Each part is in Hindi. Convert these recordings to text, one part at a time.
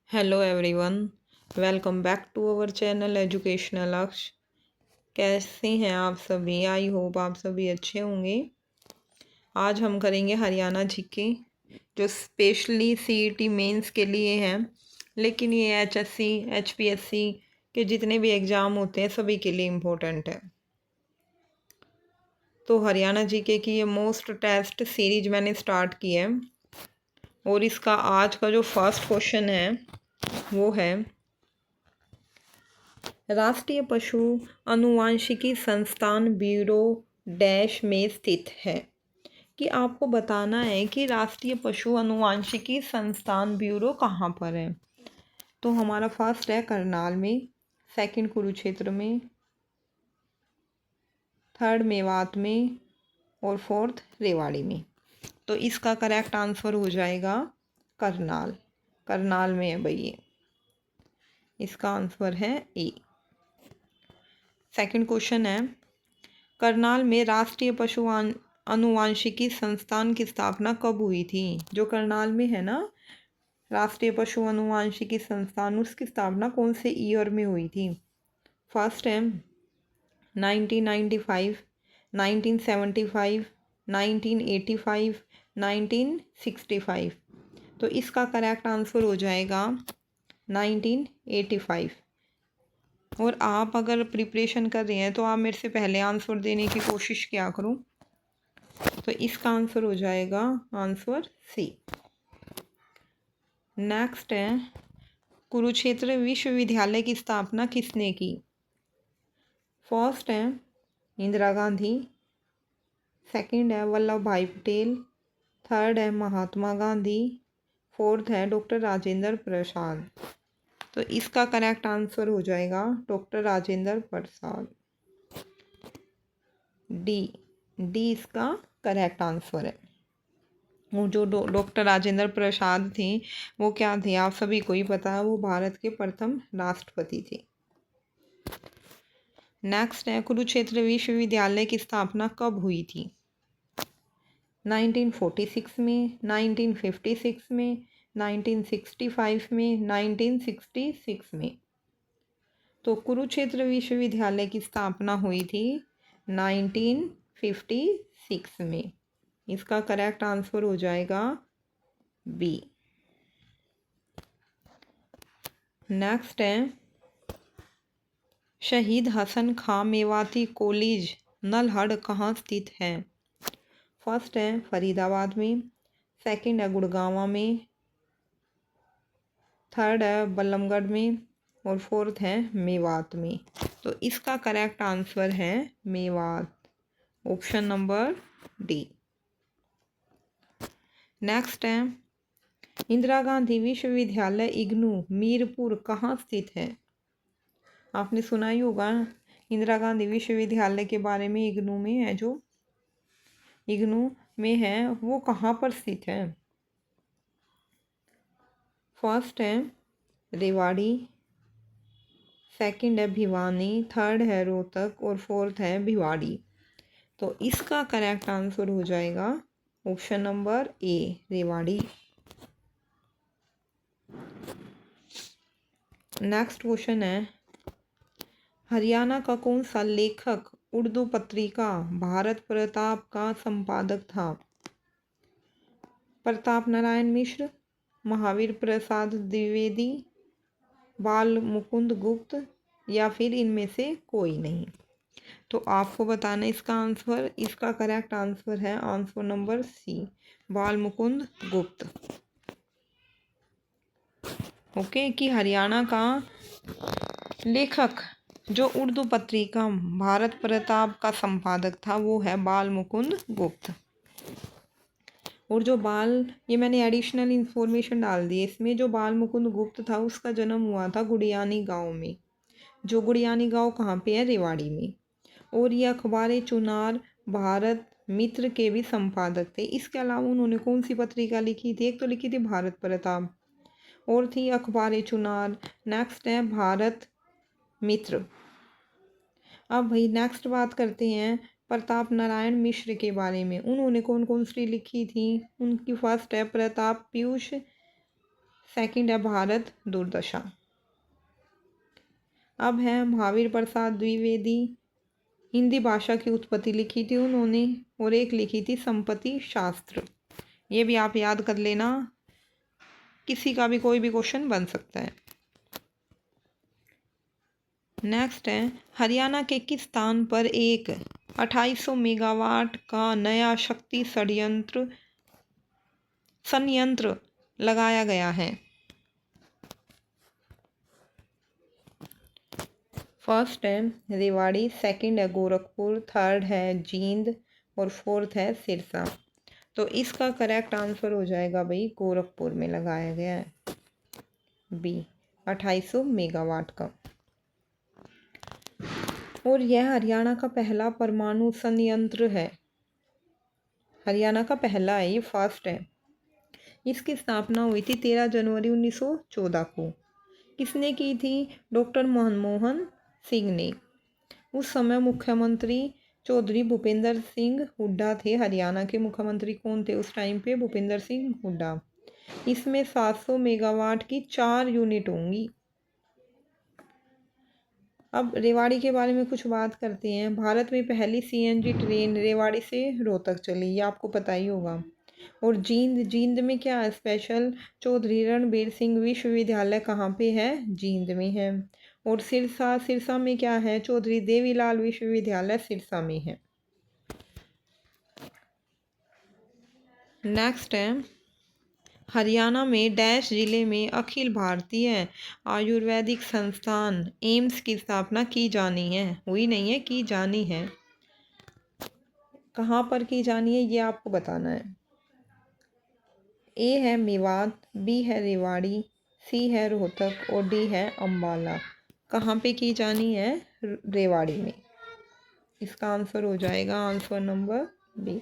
Hello everyone, welcome back to our channel educational Aksh. कैसे हैं आप सभी? आई होप आप सभी अच्छे होंगे। आज हम करेंगे हरियाणा जीके, जो स्पेशली सीईटी मेंस के लिए हैं, लेकिन ये एचएससी एचपीएससी के जितने भी एग्ज़ाम होते हैं सभी के लिए इम्पोर्टेंट है। तो हरियाणा जीके की ये मोस्ट टेस्ट सीरीज मैंने स्टार्ट की है और इसका आज का जो फर्स्ट क्वेश्चन है वो है, राष्ट्रीय पशु अनुवांशिकी संस्थान ब्यूरो डैश में स्थित है। कि आपको बताना है कि राष्ट्रीय पशु अनुवांशिकी संस्थान ब्यूरो कहाँ पर है। तो हमारा फर्स्ट है करनाल में, सेकंड कुरुक्षेत्र में, थर्ड मेवात में और फोर्थ रेवाड़ी में। तो इसका करेक्ट आंसर हो जाएगा करनाल। करनाल में है भाई ये, इसका आंसर है ए। सेकंड क्वेश्चन है, करनाल में राष्ट्रीय पशु अनुवांशिकी संस्थान की स्थापना कब हुई थी? जो करनाल में है ना राष्ट्रीय पशु अनुवांशिकी संस्थान, उसकी स्थापना कौन से ईयर में हुई थी? फर्स्ट है 1995, 1975, 1985, 1965। तो इसका करेक्ट आंसर हो जाएगा 1985। और आप अगर प्रिपरेशन कर रहे हैं तो आप मेरे से पहले आंसर देने की कोशिश किया करो। तो इसका आंसर हो जाएगा आंसर सी। नेक्स्ट है, कुरुक्षेत्र विश्वविद्यालय की स्थापना किसने की? फर्स्ट है इंदिरा गांधी, सेकंड है वल्लभ भाई पटेल, थर्ड है महात्मा गांधी, फोर्थ है डॉक्टर राजेंद्र प्रसाद। तो इसका करेक्ट आंसर हो जाएगा डॉक्टर राजेंद्र प्रसाद। डी इसका करेक्ट आंसर है। वो जो डॉक्टर राजेंद्र प्रसाद थे वो क्या थे आप सभी को ही पता है, वो भारत के प्रथम राष्ट्रपति थे। नेक्स्ट है, कुरुक्षेत्र विश्वविद्यालय की स्थापना कब हुई थी? 1946 में, 1956 में, 1965 में, 1966 में। तो कुरुक्षेत्र विश्वविद्यालय की स्थापना हुई थी 1956 में। इसका करेक्ट आंसर हो जाएगा बी। नेक्स्ट है, शहीद हसन खां मेवाती कॉलेज नलहड़ कहाँ स्थित है? फर्स्ट है फरीदाबाद में, सेकंड है गुड़गांव में, थर्ड है बल्लभगढ़ में और फोर्थ है मेवात में। तो इसका करेक्ट आंसर है Mewat, option number D. Next है, इंदिरा गांधी विश्वविद्यालय इग्नू मीरपुर कहाँ स्थित है? आपने सुना ही होगा इंदिरा गांधी विश्वविद्यालय के बारे में। इग्नू में है, जो इग्नू में है वो कहाँ पर स्थित है? फर्स्ट है रेवाड़ी, सेकंड है भिवानी, थर्ड है रोहतक और फोर्थ है भिवाड़ी। तो इसका करेक्ट आंसर हो जाएगा option number A, Rewari. Next question है, हरियाणा का कौन सा लेखक उर्दू पत्रिका भारत प्रताप का संपादक था? प्रताप नारायण मिश्र, महावीर प्रसाद द्विवेदी, बाल मुकुंद गुप्त या फिर इनमें से कोई नहीं। तो आपको बताना इसका आंसर। इसका करेक्ट आंसर है आंसर नंबर सी, बाल मुकुंद गुप्त। ओके, कि हरियाणा का लेखक जो उर्दू पत्रिका भारत प्रताप का संपादक था वो है बाल मुकुंद गुप्त। और जो ये मैंने एडिशनल इंफॉर्मेशन डाल दी इसमें, जो बाल मुकुंद गुप्त था उसका जन्म हुआ था गुड़ियानी गांव में, जो गुड़ियानी गांव कहाँ पे है? रेवाड़ी में। और ये अखबार चुनार भारत मित्र के भी संपादक थे। इसके अलावा उन्होंने कौन सी पत्रिका लिखी थी? एक तो लिखी थी भारत प्रताप और थी अखबार चुनार। नेक्स्ट है भारत मित्र। अब भाई नेक्स्ट बात करते हैं प्रताप नारायण मिश्र के बारे में। उन्होंने कौन कौन सी लिखी थी? उनकी फर्स्ट है प्रताप पीयूष सेकंड है भारत दुर्दशा। अब है महावीर प्रसाद द्विवेदी, हिंदी भाषा की उत्पत्ति लिखी थी उन्होंने, और एक लिखी थी संपत्ति शास्त्र। ये भी आप याद कर लेना, किसी का भी कोई भी क्वेश्चन बन सकता है। नेक्स्ट है हरियाणा के किस स्थान पर एक 2800 मेगावाट का नया शक्ति संयंत्र लगाया गया है। फर्स्ट है रेवाड़ी, सेकंड है गोरखपुर, थर्ड है जींद और फोर्थ है सिरसा। तो इसका करेक्ट आंसर हो जाएगा भाई गोरखपुर में लगाया गया है, बी 2800 मेगावाट का। और यह हरियाणा का पहला परमाणु संयंत्र है, हरियाणा का पहला है, ये फर्स्ट है। इसकी स्थापना हुई थी 13 जनवरी 1914 को। किसने की थी? डॉक्टर मनमोहन सिंह ने। उस समय मुख्यमंत्री चौधरी भूपेंद्र सिंह हुड्डा थे। हरियाणा के मुख्यमंत्री कौन थे उस टाइम पे? भूपेंद्र सिंह हुड्डा। इसमें 700 मेगावाट की 4 यूनिट होंगी। अब रेवाड़ी के बारे में कुछ बात करते हैं। भारत में पहली सीएनजी ट्रेन रेवाड़ी से रोहतक चली, ये आपको पता ही होगा। और जींद में क्या है स्पेशल? चौधरी रणबीर सिंह विश्वविद्यालय कहाँ पे है? जींद में है। और सिरसा में क्या है? चौधरी देवीलाल विश्वविद्यालय सिरसा में है। नेक्स्ट है हरियाणा में डैश जिले में अखिल भारतीय आयुर्वेदिक संस्थान एम्स की स्थापना की जानी है, हुई नहीं है, की जानी है। कहाँ पर की जानी है ये आपको बताना है। ए है मेवात, बी है रेवाड़ी, सी है रोहतक और डी है अम्बाला। कहाँ पे की जानी है? रेवाड़ी में। इसका आंसर हो जाएगा आंसर नंबर बी।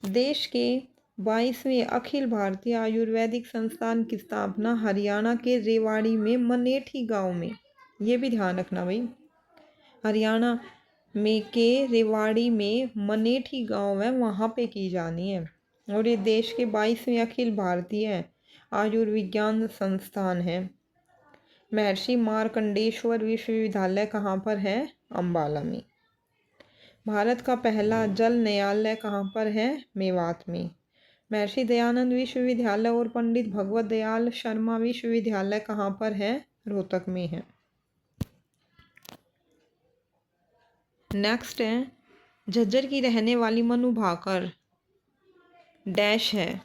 देश के 22वें अखिल भारतीय आयुर्वेदिक संस्थान की स्थापना हरियाणा के रेवाड़ी में मनेठी गांव में, ये भी ध्यान रखना भाई, हरियाणा में के रेवाड़ी में मनेठी गांव है वहाँ पे की जानी है। और ये देश के 22वें अखिल भारतीय आयुर्विज्ञान संस्थान है। महर्षि मार्कंडेश्वर विश्वविद्यालय कहाँ पर है? अम्बाला में। भारत का पहला जल न्यायालय कहाँ पर है? मेवात में। महर्षि दयानंद विश्वविद्यालय और पंडित भगवत दयाल शर्मा विश्वविद्यालय कहाँ पर है? रोहतक में है। नेक्स्ट है झज्जर की रहने वाली मनु भाकर डैश है।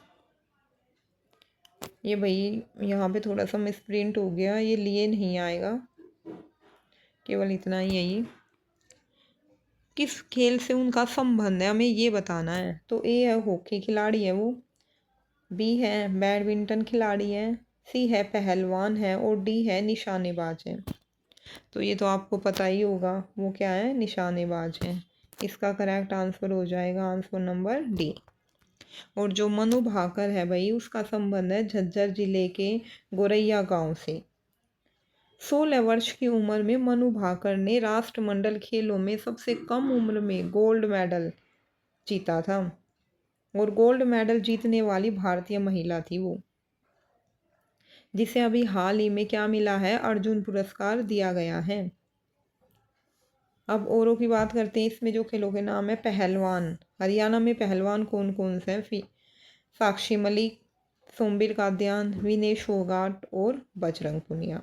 ये भाई यहाँ पे थोड़ा सा मिसप्रिंट हो गया, ये लिए नहीं आएगा, केवल इतना ही है। ये किस खेल से उनका संबंध है हमें ये बताना है। तो ए है हॉकी खिलाड़ी है वो, बी है बैडमिंटन खिलाड़ी है, सी है पहलवान है और डी है निशानेबाज है। तो ये तो आपको पता ही होगा, वो क्या है? निशानेबाज है। इसका करेक्ट आंसर हो जाएगा आंसर नंबर डी। और जो मनु भाकर है भाई उसका संबंध है झज्जर जिले के गोरैया गांव से। 16 वर्ष की उम्र में मनु भाकर ने राष्ट्रमंडल खेलों में सबसे कम उम्र में गोल्ड मेडल जीता था। और गोल्ड मेडल जीतने वाली भारतीय महिला थी वो, जिसे अभी हाल ही में क्या मिला है? अर्जुन पुरस्कार दिया गया है। अब औरों की बात करते हैं। इसमें जो खेलों के नाम है पहलवान, हरियाणा में पहलवान कौन कौन से हैं? साक्षी मलिक, सोमबीर कादियान, विनेश फोगाट और बजरंग पुनिया।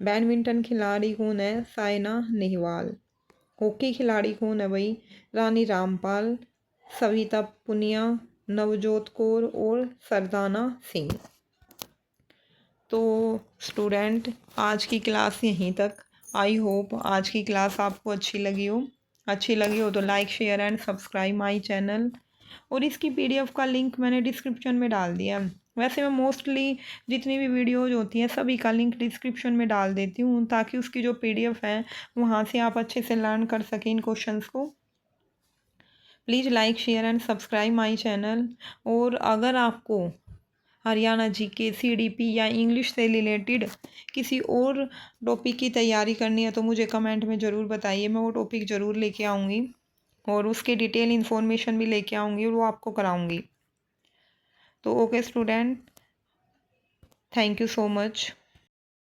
बैडमिंटन खिलाड़ी कौन है? साइना नेहवाल। हॉकी खिलाड़ी कौन है भाई? रानी रामपाल, सविता पुनिया, नवजोत कौर और सरदाना सिंह। तो स्टूडेंट आज की क्लास यहीं तक। आई होप आज की क्लास आपको अच्छी लगी हो तो like share and subscribe my channel. और इसकी पीडीएफ का लिंक मैंने डिस्क्रिप्शन में डाल दिया। वैसे मैं मोस्टली जितनी भी वीडियोज होती हैं सभी का लिंक डिस्क्रिप्शन में डाल देती हूँ, ताकि उसकी जो पीडीएफ है वहाँ से आप अच्छे से लर्न कर सकें इन क्वेश्चंस को। Please like share and subscribe my channel. और अगर आपको हरियाणा जीके, सीडीपी या इंग्लिश से रिलेटेड किसी और टॉपिक की तैयारी करनी है तो मुझे कमेंट में ज़रूर बताइए, मैं वो टॉपिक ज़रूर लेके आऊँगी और उसके डिटेल इन्फॉर्मेशन भी लेके आऊँगी और वो आपको कराऊँगी। तो okay student, thank you so much.